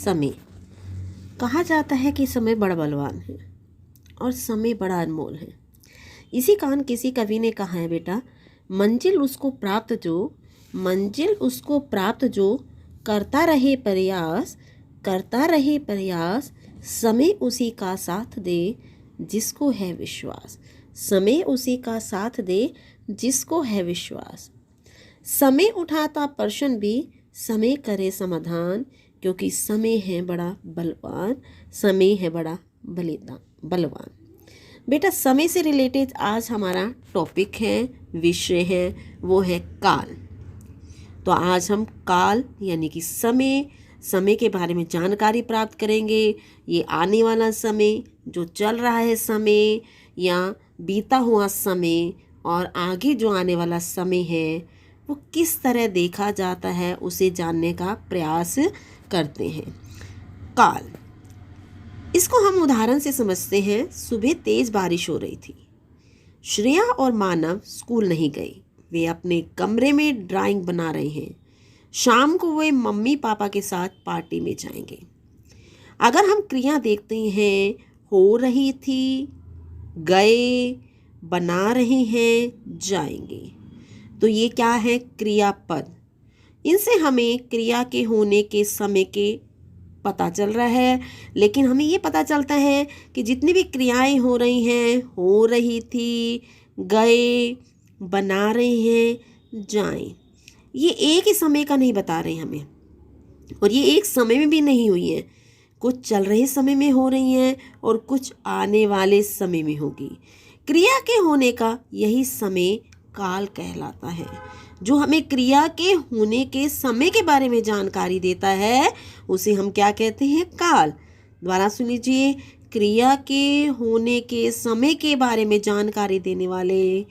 समय। कहा जाता है कि समय बड़ा बलवान है और समय बड़ा अनमोल है। इसी कारण किसी कवि ने कहा है, बेटा मंजिल उसको प्राप्त जो करता रहे प्रयास, समय उसी का साथ दे जिसको है विश्वास। समय उसी का साथ दे जिसको है विश्वास। समय उठाता प्रश्न भी समय करे समाधान, क्योंकि समय है बड़ा बलवान, समय है बड़ा बलवान। बेटा समय से रिलेटेड आज हमारा टॉपिक है, विषय है, वो है काल। तो आज हम काल यानी कि समय के बारे में जानकारी प्राप्त करेंगे। ये आने वाला समय, जो चल रहा है समय, या बीता हुआ समय, और आगे जो आने वाला समय है वो किस तरह देखा जाता है, उसे जानने का प्रयास करते हैं। काल, इसको हम उदाहरण से समझते हैं। सुबह तेज बारिश हो रही थी। श्रेया और मानव स्कूल नहीं गए, वे अपने कमरे में ड्राइंग बना रहे हैं। शाम को वे मम्मी पापा के साथ पार्टी में जाएंगे। अगर हम क्रिया देखते हैं, हो रही थी, गए, बना रहे हैं, जाएंगे, तो ये क्या है? क्रियापद। इनसे हमें क्रिया के होने के समय के पता चल रहा है, लेकिन हमें ये पता चलता है कि जितनी भी क्रियाएं हो रही हैं, हो रही थी, गए, बना रहे हैं, जाएं, ये एक ही समय का नहीं बता रहे हमें, और ये एक समय में भी नहीं हुई है। कुछ चल रहे समय में हो रही हैं और कुछ आने वाले समय में होगी। क्रिया के होने का यही समय काल कहलाता है। जो हमें क्रिया के होने के समय के बारे में जानकारी देता है उसे हम क्या कहते हैं? काल। दोबारा सुन लीजिए, क्रिया के होने के समय के बारे में जानकारी देने वाले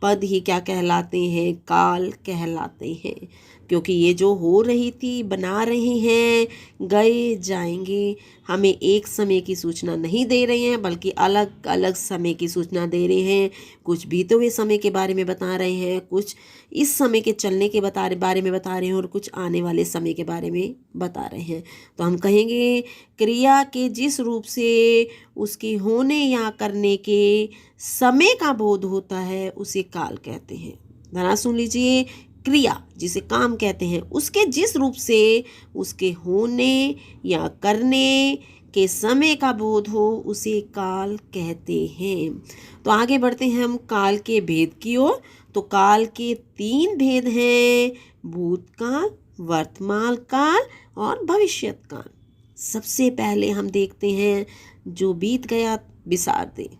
पद ही क्या कहलाते हैं? काल कहलाते हैं। क्योंकि ये जो हो रही थी, बना रहे हैं, गए, जाएंगे, हमें एक समय की सूचना नहीं दे रहे हैं, बल्कि अलग अलग समय की सूचना दे रहे हैं। कुछ बीते हुए समय के बारे में बता रहे हैं, कुछ इस समय के चलने के बारे में बता रहे हैं, और कुछ आने वाले समय के बारे में बता रहे हैं। तो हम कहेंगे क्रिया के जिस रूप से उसके होने या करने के समय का बोध होता है उसे काल कहते हैं। ध्यान सुन लीजिए, क्रिया जिसे काम कहते हैं, उसके जिस रूप से उसके होने या करने के समय का बोध हो उसे काल कहते हैं। तो आगे बढ़ते हैं हम काल के भेद की ओर। तो काल के 3 भेद हैं: भूतकाल, वर्तमान काल और भविष्यत काल। सबसे पहले हम देखते हैं जो बीत गया बिसार दे,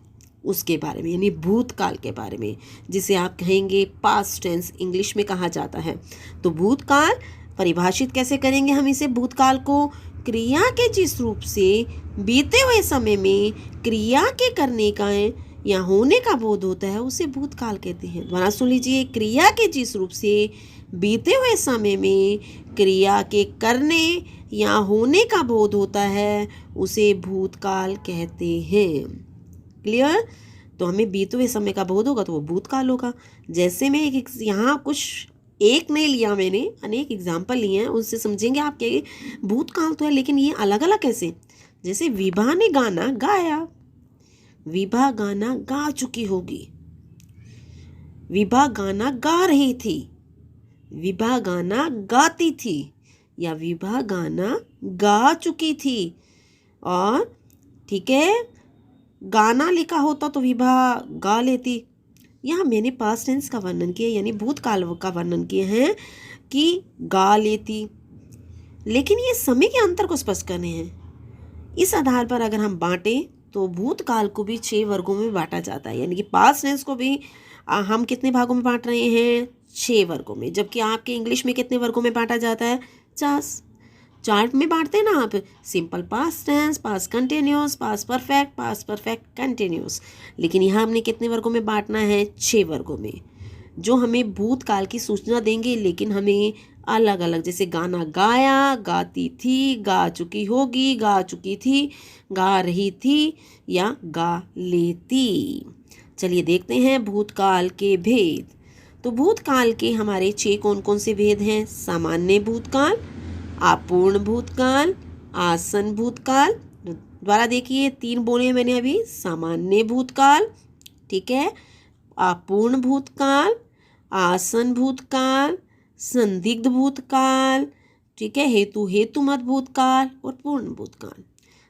उसके बारे में, यानी भूतकाल के बारे में, जिसे आप कहेंगे पास्ट टेंस इंग्लिश में कहा जाता है। तो भूतकाल परिभाषित कैसे करेंगे हम इसे? भूतकाल को क्रिया के जिस रूप से बीते हुए समय में क्रिया के करने का या होने का बोध होता है उसे भूतकाल कहते हैं। दोबारा सुन लीजिए, क्रिया के जिस रूप से बीते हुए समय में क्रिया के करने या होने का बोध होता है उसे भूतकाल कहते हैं। क्लियर? तो हमें बीते हुए समय का बोध होगा तो वो भूतकाल होगा। जैसे मैं यहाँ कुछ एक नहीं लिया, मैंने अनेक एग्जाम्पल लिए हैं, उससे समझेंगे आप कि भूतकाल तो है, लेकिन ये अलग अलग कैसे? जैसे विभा ने गाना गाया, विभा गाना गा चुकी होगी, विभा गाना गा रही थी, विभा गाना गाती थी, या विभा गाना गा चुकी थी। और ठीक है, गाना लिखा होता तो विभा गा लेती। यहाँ मैंने पास्ट टेंस का वर्णन किया, यानी भूतकाल का वर्णन किया है कि गा लेती, लेकिन ये समय के अंतर को स्पष्ट करने हैं। इस आधार पर अगर हम बांटें तो भूतकाल को भी 6 वर्गों में बांटा जाता है, यानी कि पास्ट टेंस को भी हम कितने भागों में बांट रहे हैं? 6 वर्गों में। जबकि आपके इंग्लिश में कितने वर्गों में बांटा जाता है? 4 चार्ट में बांटते हैं ना आप, simple past tense, past continuous, past perfect continuous. लेकिन यहाँ हमने कितने वर्गों में बांटना है? 6 वर्गों में, जो हमें भूतकाल की सूचना देंगे, लेकिन हमें अलग अलग। जैसे गाना गाया, गाती थी, गा चुकी होगी, गा चुकी थी, गा रही थी, या गा लेती। चलिए देखते हैं भूतकाल के भेद। तो भूतकाल के हमारे 6 कौन कौन से भेद हैं? सामान्य भूतकाल, अपूर्ण भूतकाल, आसन भूतकाल, दोबारा देखिए 3 बोले मैंने अभी, सामान्य भूतकाल, ठीक है, अपूर्ण भूतकाल, आसन भूतकाल, संदिग्ध भूतकाल, ठीक है, हेतुमत भूतकाल और पूर्ण भूतकाल।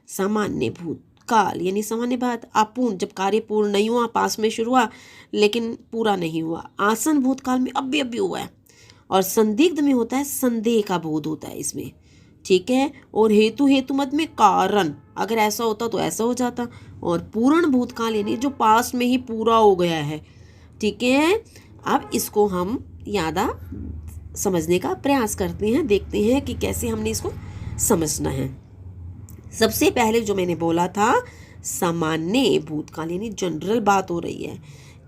सामान्य भूतकाल यानी सामान्य बात, अपूर्ण जब कार्य पूर्ण नहीं हुआ, पास में शुरू हुआ लेकिन पूरा नहीं हुआ। आसन भूतकाल में अभी हुआ है। और संदिग्ध में होता है संदेह का बोध होता है इसमें, ठीक है। और हेतुमत में कारण, अगर ऐसा होता तो ऐसा हो जाता। और पूर्ण भूतकाल यानी जो पास में ही पूरा हो गया है, ठीक है। अब इसको हम यादा समझने का प्रयास करते हैं, देखते हैं कि कैसे हमने इसको समझना है। सबसे पहले जो मैंने बोला था सामान्य भूतकाल यानी जनरल बात हो रही है।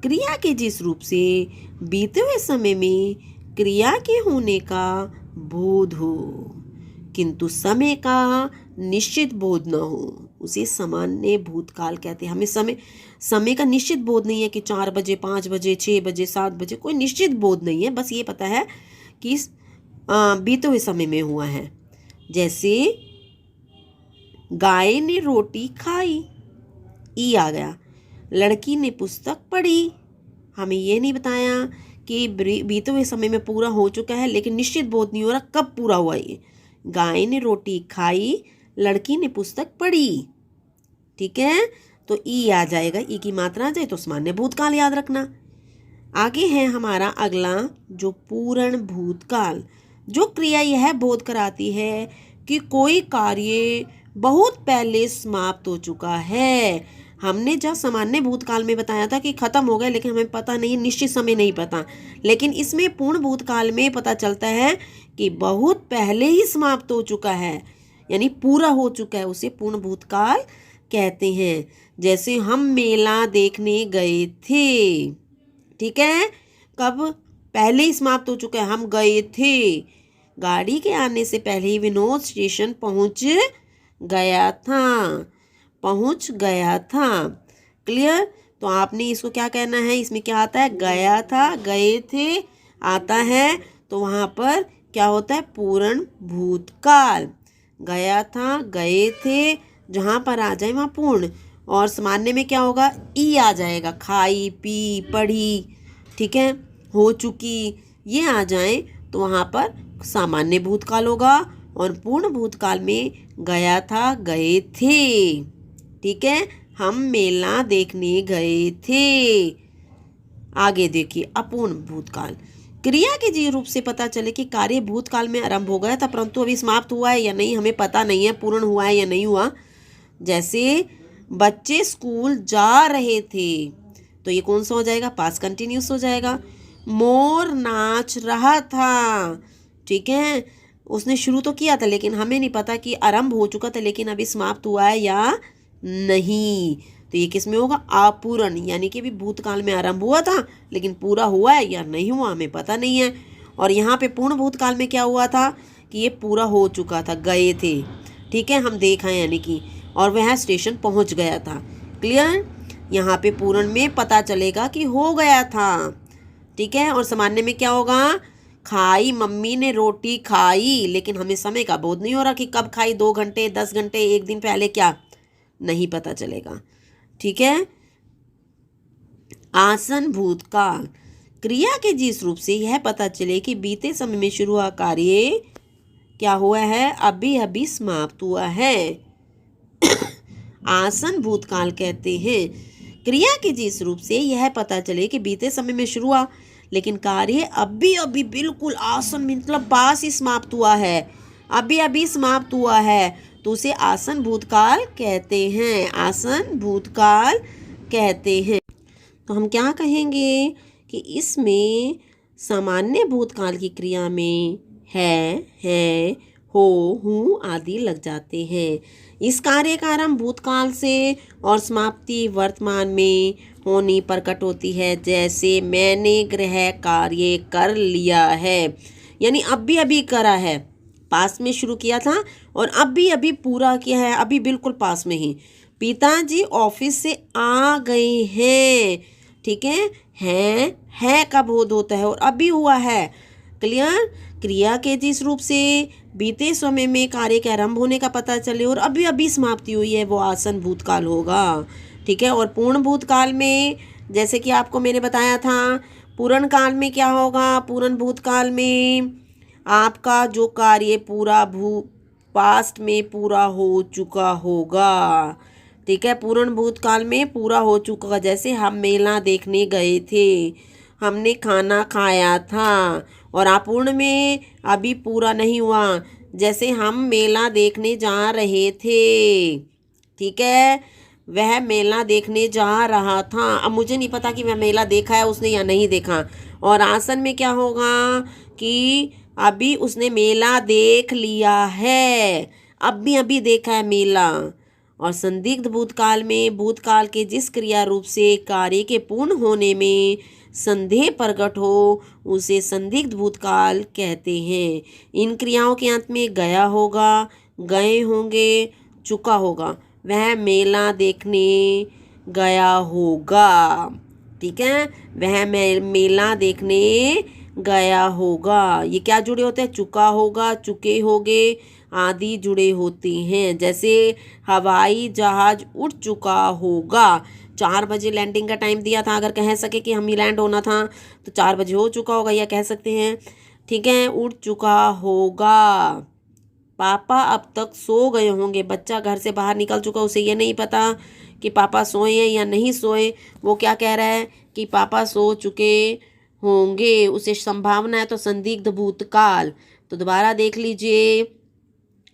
क्रिया के जिस रूप से बीते हुए समय में क्रिया के होने का बोध हो किंतु समय का निश्चित बोध न हो, उसे सामान्य भूतकाल कहते हैं। हमें समय का निश्चित बोध नहीं है कि 4 बजे, 5 बजे, 6 बजे, 7 बजे, कोई निश्चित बोध नहीं है। बस ये पता है कि बीते हुए समय में हुआ है। जैसे गाय ने रोटी खाई, ई आ गया। लड़की ने पुस्तक पढ़ी, हमें ये नहीं बताया कि बीते हुए समय में पूरा हो चुका है लेकिन निश्चित बोध नहीं हो रहा कब पूरा हुआ ये। गाय ने रोटी खाई, लड़की ने पुस्तक पढ़ी, ठीक है, तो ई आ जाएगा, ई की मात्रा आ जाए तो सामान्य भूतकाल याद रखना। आगे है हमारा अगला जो पूर्ण भूतकाल, जो क्रिया यह बोध कराती है कि कोई कार्य बहुत पहले समाप्त हो चुका है। हमने जब सामान्य भूतकाल में बताया था कि खत्म हो गया लेकिन हमें पता नहीं, निश्चित समय नहीं पता, लेकिन इसमें पूर्ण भूतकाल में पता चलता है कि बहुत पहले ही समाप्त हो चुका है यानी पूरा हो चुका है, उसे पूर्ण भूतकाल कहते हैं। जैसे हम मेला देखने गए थे, ठीक है, कब पहले ही समाप्त हो चुका है, हम गए थे। गाड़ी के आने से पहले ही विनोद स्टेशन पहुंच गया था। क्लियर? तो आपने इसको क्या कहना है, इसमें क्या आता है, गया था, गए थे आता है, तो वहाँ पर क्या होता है, पूर्ण भूतकाल। गया था, गए थे, जहाँ पर आ जाए वहाँ पूर्ण। और सामान्य में क्या होगा, ई आ जाएगा, खाई, पी, पढ़ी, ठीक है, हो चुकी, ये आ जाए तो वहाँ पर सामान्य भूतकाल होगा। और पूर्ण भूतकाल में गया था, गए थे, ठीक है, हम मेला देखने गए थे। आगे देखिए अपूर्ण भूतकाल, क्रिया के जी रूप से पता चले कि कार्य भूतकाल में आरंभ हो गया था परंतु अभी समाप्त हुआ है या नहीं हमें पता नहीं है, पूर्ण हुआ है या नहीं हुआ। जैसे बच्चे स्कूल जा रहे थे, तो ये कौन सा हो जाएगा, पास्ट कंटिन्यूस हो जाएगा। मोर नाच रहा था, ठीक है, उसने शुरू तो किया था लेकिन हमें नहीं पता कि आरंभ हो चुका था लेकिन अभी समाप्त हुआ है या नहीं, तो ये किस में होगा, अपूर्ण, यानी कि भी भूतकाल में आरंभ हुआ था लेकिन पूरा हुआ है या नहीं हुआ हमें पता नहीं है। और यहाँ पे पूर्ण भूतकाल में क्या हुआ था कि ये पूरा हो चुका था, गए थे, ठीक है, हम देखा है यानी कि, और वह स्टेशन पहुँच गया था। क्लियर? यहाँ पे पूर्ण में पता चलेगा कि हो गया था, ठीक है। और सामान्य में क्या होगा, खाई, मम्मी ने रोटी खाई, लेकिन हमें समय का बोध नहीं हो रहा कि कब खाई, 2 घंटे, 10 घंटे, 1 दिन पहले, क्या नहीं पता चलेगा, ठीक है। आसन भूतकाल, क्रिया के जिस रूप से यह पता चले कि बीते समय में शुरू हुआ कार्य क्या हुआ है, अभी अभी समाप्त हुआ है, आसन भूतकाल कहते हैं। क्रिया के जिस रूप से यह पता चले कि बीते समय में शुरू हुआ लेकिन कार्य अभी अभी बिल्कुल आसन मतलब पास ही समाप्त हुआ है, अभी अभी समाप्त हुआ है, तो उसे आसन भूतकाल कहते हैं, आसन भूतकाल कहते हैं। तो हम क्या कहेंगे कि इसमें सामान्य भूतकाल की क्रिया में है, हो, हूँ आदि लग जाते हैं। इस कार्य का आरंभ भूतकाल से और समाप्ति वर्तमान में होनी प्रकट होती है। जैसे मैंने गृह कार्य कर लिया है, यानी अभी अभी करा है, पास में शुरू किया था और अभी अभी पूरा किया है, अभी बिल्कुल पास में ही। पिताजी ऑफिस से आ गए हैं, ठीक है, कब बोध होता है और अभी हुआ है, क्लियर। क्रिया के जिस रूप से बीते समय में कार्य के आरंभ होने का पता चले और अभी अभी समाप्ति हुई है, वो आसन भूतकाल होगा। ठीक है। और पूर्ण भूतकाल में जैसे कि आपको मैंने बताया था, पूर्ण काल में क्या होगा, पूर्ण भूतकाल में आपका जो कार्य पूरा पास्ट में पूरा हो चुका होगा। ठीक है। पूर्ण भूतकाल में पूरा हो चुका होगा। जैसे हम मेला देखने गए थे, हमने खाना खाया था, और अपूर्ण में अभी पूरा नहीं हुआ, जैसे हम मेला देखने जा रहे थे। ठीक है। वह मेला देखने जा रहा था, अब मुझे नहीं पता कि वह मेला देखा है उसने या नहीं देखा। और आसन में क्या होगा कि अभी उसने मेला देख लिया है, अभी देखा है मेला। और संदिग्ध भूतकाल में भूतकाल के जिस क्रिया रूप से कार्य के पूर्ण होने में संदेह प्रकट हो, उसे संदिग्ध भूतकाल कहते हैं। इन क्रियाओं के अंत में गया होगा, गए होंगे, चुका होगा। वह मेला देखने गया होगा। ठीक है। वह मेला देखने गया होगा। ये क्या जुड़े होते हैं, चुका होगा, चुके होगे आदि जुड़े होते हैं। जैसे हवाई जहाज उड़ चुका होगा, 4 बजे लैंडिंग का टाइम दिया था, अगर कह सके कि हमें लैंड होना था तो 4 बजे हो चुका होगा, या कह सकते हैं। ठीक है। उड़ चुका होगा। पापा अब तक सो गए होंगे, बच्चा घर से बाहर निकल चुका, उसे ये नहीं पता कि पापा सोए हैं या नहीं सोए, वो क्या कह रहा है कि पापा सो चुके होंगे, उसे संभावना है, तो संदिग्ध भूतकाल। तो दोबारा देख लीजिए,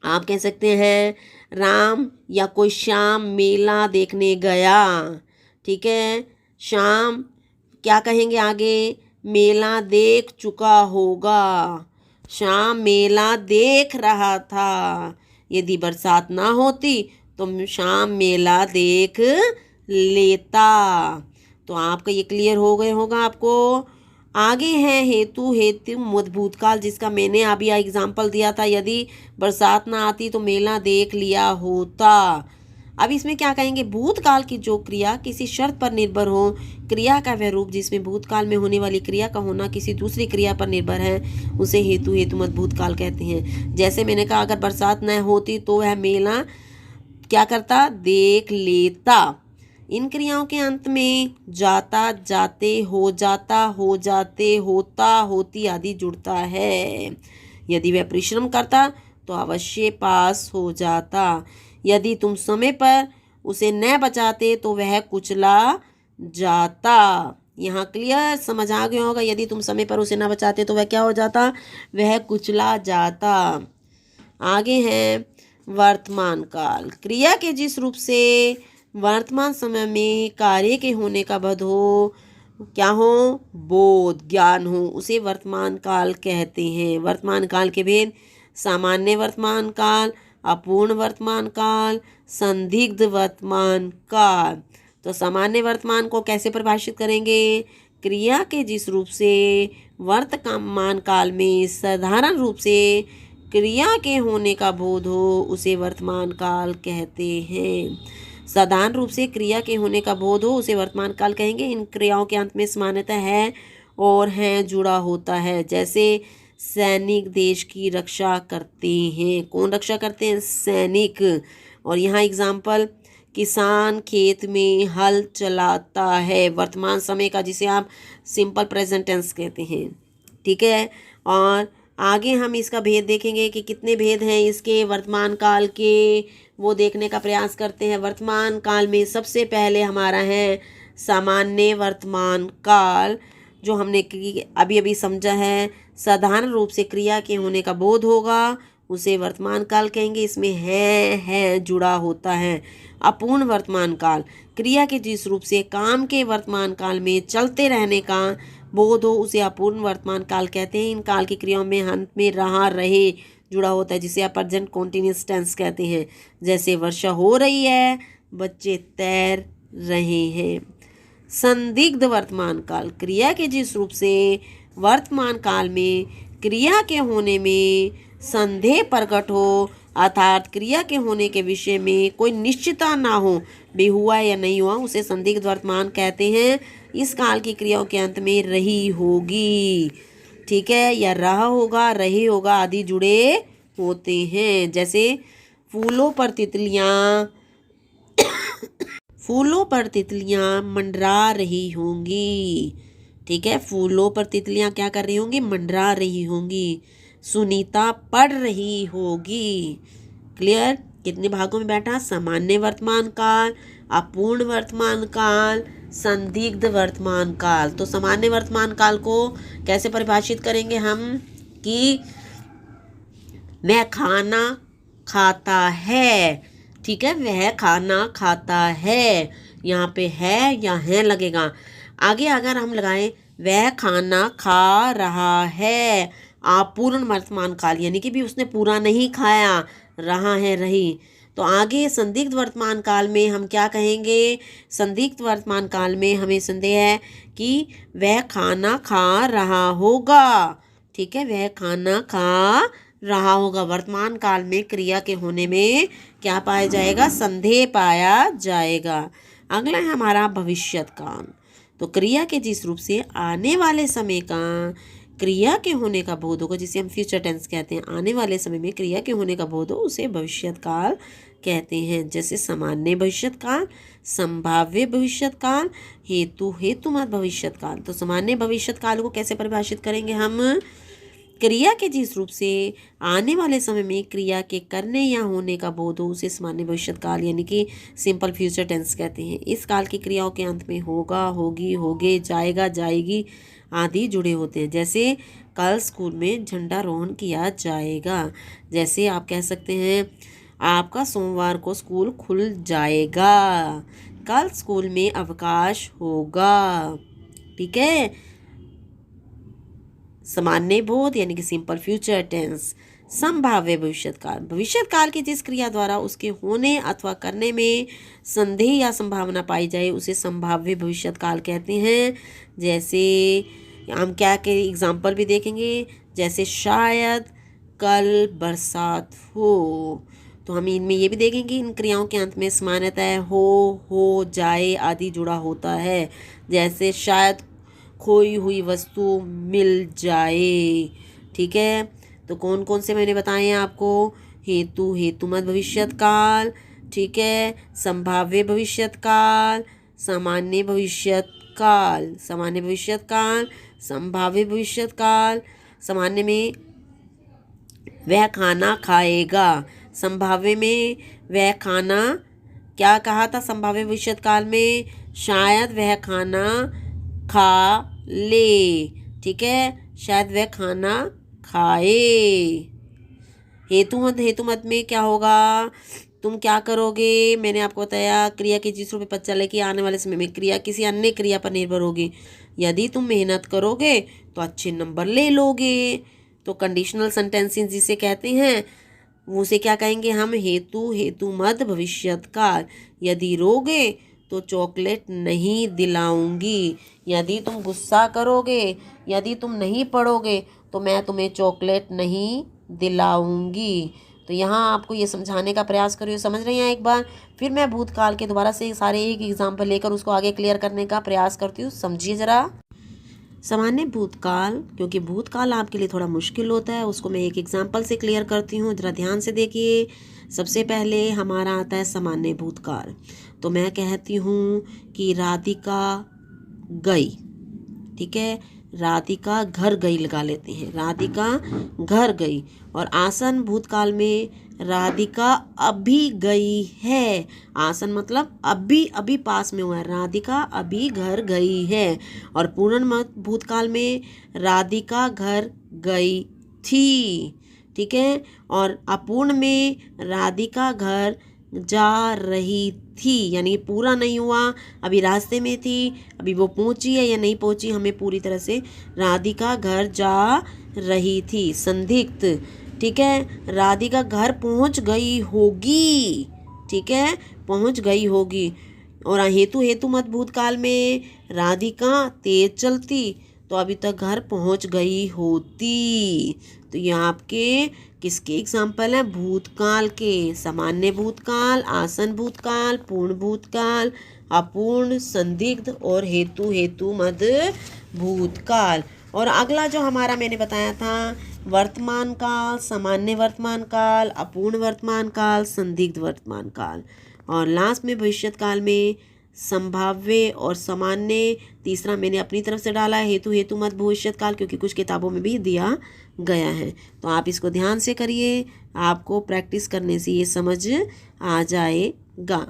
आप कह सकते हैं राम या कोई श्याम मेला देखने गया। ठीक है। श्याम क्या कहेंगे आगे, मेला देख चुका होगा। श्याम मेला देख रहा था। यदि बरसात ना होती तो श्याम मेला देख लेता। तो आपका ये क्लियर हो गए होगा आपको। आगे है हेतु हेतु मद भूतकाल, जिसका मैंने अभी एग्जाम्पल दिया था। यदि बरसात ना आती तो मेला देख लिया होता। अब इसमें क्या कहेंगे, भूतकाल की जो क्रिया किसी शर्त पर निर्भर हो, क्रिया का वह रूप जिसमें भूतकाल में होने वाली क्रिया का होना किसी दूसरी क्रिया पर निर्भर है, उसे हेतु हेतुमत भूतकाल कहते हैं। जैसे मैंने कहा, अगर बरसात न होती तो वह मेला क्या करता, देख लेता। इन क्रियाओं के अंत में जाता, जाते, हो जाता, हो जाते, होता, होती आदि जुड़ता है। यदि वह परिश्रम करता तो अवश्य पास हो जाता। यदि तुम समय पर उसे न बचाते तो वह कुचला जाता। यहाँ क्लियर समझ आ गया होगा। यदि तुम समय पर उसे न बचाते तो वह क्या हो जाता, वह कुचला जाता। आगे है वर्तमान काल। क्रिया के जिस रूप से वर्तमान समय में कार्य के होने का बोध हो, क्या हो, बोध ज्ञान हो, उसे वर्तमान काल कहते हैं। वर्तमान काल के भेद, सामान्य वर्तमान काल, अपूर्ण वर्तमान काल, संदिग्ध वर्तमान काल। तो सामान्य वर्तमान को कैसे परिभाषित करेंगे, क्रिया के जिस रूप से वर्तमान काल में साधारण रूप से क्रिया के होने का बोध हो, उसे वर्तमान काल कहते हैं। साधारण रूप से क्रिया के होने का बोध हो, उसे वर्तमान काल कहेंगे। इन क्रियाओं के अंत में समानता है और है जुड़ा होता है। जैसे सैनिक देश की रक्षा करते हैं। कौन रक्षा करते हैं, सैनिक। और यहाँ एग्जाम्पल, किसान खेत में हल चलाता है, वर्तमान समय का, जिसे आप सिंपल प्रेजेंट टेंस कहते हैं। ठीक है। और आगे हम इसका भेद देखेंगे कि कितने भेद हैं इसके वर्तमान काल के, वो देखने का प्रयास करते हैं। वर्तमान काल में सबसे पहले हमारा है सामान्य वर्तमान काल, जो हमने अभी अभी समझा है। साधारण रूप से क्रिया के होने का बोध होगा, उसे वर्तमान काल कहेंगे। इसमें है जुड़ा होता है। अपूर्ण वर्तमान काल, क्रिया के जिस रूप से काम के वर्तमान काल में चलते रहने का बोध हो, उसे अपूर्ण वर्तमान काल कहते हैं। इन काल की क्रियाओं में अंत में रहा, रहे जुड़ा होता है, जिसे आप प्रेजेंट कॉन्टिन्यूअस टेंस कहते हैं। जैसे वर्षा हो रही है, बच्चे तैर रहे हैं। संदिग्ध वर्तमान काल, क्रिया के जिस रूप से वर्तमान काल में क्रिया के होने में संदेह प्रकट हो, अर्थात क्रिया के होने के विषय में कोई निश्चितता ना हो, भी हुआ या नहीं हुआ, उसे संदिग्ध वर्तमान कहते हैं। इस काल की क्रियाओं के अंत में रही होगी। ठीक है, या रहा होगा, रहे होगा आदि जुड़े होते हैं। जैसे फूलों पर तितलियां मंडरा रही होंगी। ठीक है, फूलों पर तितलियां क्या कर रही होंगी? मंडरा रही होंगी। सुनीता पढ़ रही होगी। क्लियर? कितने भागों में बैठा? सामान्य वर्तमान काल, अपूर्ण वर्तमान काल, संदिग्ध वर्तमान काल। तो सामान्य वर्तमान काल को कैसे परिभाषित करेंगे हम? कि वह खाना खाता है। ठीक है, वह खाना खाता है। यहाँ पे है या है लगेगा। आगे अगर हम लगाएं वह खाना खा रहा है, अपूर्ण वर्तमान काल, यानी कि भी उसने पूरा नहीं खाया, रहा है, रही। तो आगे संदिग्ध वर्तमान काल में हम क्या कहेंगे? संदिग्ध वर्तमान काल में हमें संदेह है कि वह खाना खा रहा होगा। ठीक है, वह खाना खा रहा होगा। वर्तमान काल में क्रिया के होने में क्या पाया जाएगा? संदेह पाया जाएगा। अगला है हमारा भविष्यत काल। तो क्रिया के जिस रूप से आने वाले समय का क्रिया के होने का बोध होगा, जिसे हम फ्यूचर टेंस कहते हैं, आने वाले समय में क्रिया के होने का बोध हो, उसे भविष्यत काल कहते हैं। जैसे सामान्य भविष्यत काल, संभाव्य भविष्यत काल, हेतुमत भविष्यत काल। तो सामान्य भविष्यत काल को कैसे परिभाषित करेंगे हम? क्रिया के जिस रूप से आने वाले समय में क्रिया के करने या होने का बोध हो, उसे सामान्य भविष्यत काल यानी कि सिंपल फ्यूचर टेंस कहते हैं। इस काल की क्रियाओं के अंत में होगा, होगी, होगे, जाएगा, जाएगी आदि जुड़े होते हैं। जैसे कल स्कूल में झंडारोहण किया जाएगा। जैसे आप कह सकते हैं आपका सोमवार को स्कूल खुल जाएगा, कल स्कूल में अवकाश होगा। ठीक है, सामान्य बोध यानी कि सिंपल फ्यूचर टेंस। संभाव्य भविष्यत काल, भविष्यत काल की जिस क्रिया द्वारा उसके होने अथवा करने में संदेह या संभावना पाई जाए, उसे संभाव्य भविष्यत काल कहते हैं। जैसे हम क्या के एग्जाम्पल भी देखेंगे, जैसे शायद कल बरसात हो। तो हम इनमें ये भी देखेंगे इन क्रियाओं के अंत में सामान्यतः हो, जाए आदि जुड़ा होता है। जैसे शायद खोई हुई वस्तु मिल जाए। ठीक है, तो कौन कौन से मैंने बताए हैं आपको? हेतुमत भविष्यत काल, ठीक है, संभाव्य भविष्यत काल, सामान्य भविष्यत काल, सामान्य भविष्यत काल, संभाव्य भविष्यत काल। सामान्य में वह खाना खाएगा, संभाव्य में वह खाना क्या कहा था? संभाव्य भविष्यत काल में शायद वह खाना खा ले। ठीक है, शायद वह खाना खाए। हेतुमत में क्या होगा? तुम क्या करोगे? मैंने आपको बताया क्रिया के जिस रूप में पता चले कि आने वाले समय में क्रिया किसी अन्य क्रिया पर निर्भर होगी। यदि तुम मेहनत करोगे तो अच्छे नंबर ले लोगे। तो कंडीशनल सेंटेंसेस जिसे कहते हैं, उसे क्या कहेंगे हम? हेतुमत भविष्यत काल। यदि रोगे तो चॉकलेट नहीं दिलाऊंगी। यदि तुम गुस्सा करोगे, यदि तुम नहीं पढ़ोगे तो मैं तुम्हें चॉकलेट नहीं दिलाऊंगी। तो यहाँ आपको ये समझाने का प्रयास करिए, समझ रहे हैं एक बार? फिर मैं भूतकाल के दोबारा से सारे एक एग्जाम्पल लेकर उसको आगे क्लियर करने का प्रयास करती हूँ। समझिए ज़रा। सामान्य भूतकाल, क्योंकि भूतकाल आपके लिए थोड़ा मुश्किल होता है, उसको मैं एक एग्जाम्पल से क्लियर करती हूँ। ज़रा ध्यान से देखिए। सबसे पहले हमारा आता है सामान्य भूतकाल। तो मैं कहती हूँ कि राधिका गई। ठीक है, राधिका घर गई लगा लेते हैं, राधिका घर गई। और आसन भूतकाल में राधिका अभी गई है। आसन मतलब अभी अभी पास में हुआ है, राधिका अभी घर गई है। और पूर्ण भूतकाल में राधिका घर गई थी। ठीक है, और अपूर्ण में राधिका घर जा रही थी, यानी पूरा नहीं हुआ, अभी रास्ते में थी, अभी वो पहुंची है या नहीं पहुंची, हमें पूरी तरह से राधिका घर जा रही थी। संदिग्ध, ठीक है, राधिका घर पहुंच गई होगी। ठीक है, पहुंच गई होगी। और हेतुमत भूतकाल में राधिका तेज चलती तो अभी तक घर पहुंच गई होती। तो ये आपके किसके एग्जाम्पल हैं? भूतकाल के। सामान्य भूतकाल, आसन भूतकाल, पूर्ण भूतकाल, अपूर्ण, संदिग्ध और हेतुमत भूतकाल। और अगला जो हमारा मैंने बताया था वर्तमान काल, सामान्य वर्तमान काल, अपूर्ण वर्तमान काल, संदिग्ध वर्तमान काल, और लास्ट में भविष्यत काल में संभाव्य और सामान्य। तीसरा मैंने अपनी तरफ से डाला है हेतु मत भविष्यत काल, क्योंकि कुछ किताबों में भी दिया गया है। तो आप इसको ध्यान से करिए, आपको प्रैक्टिस करने से ये समझ आ जाएगा।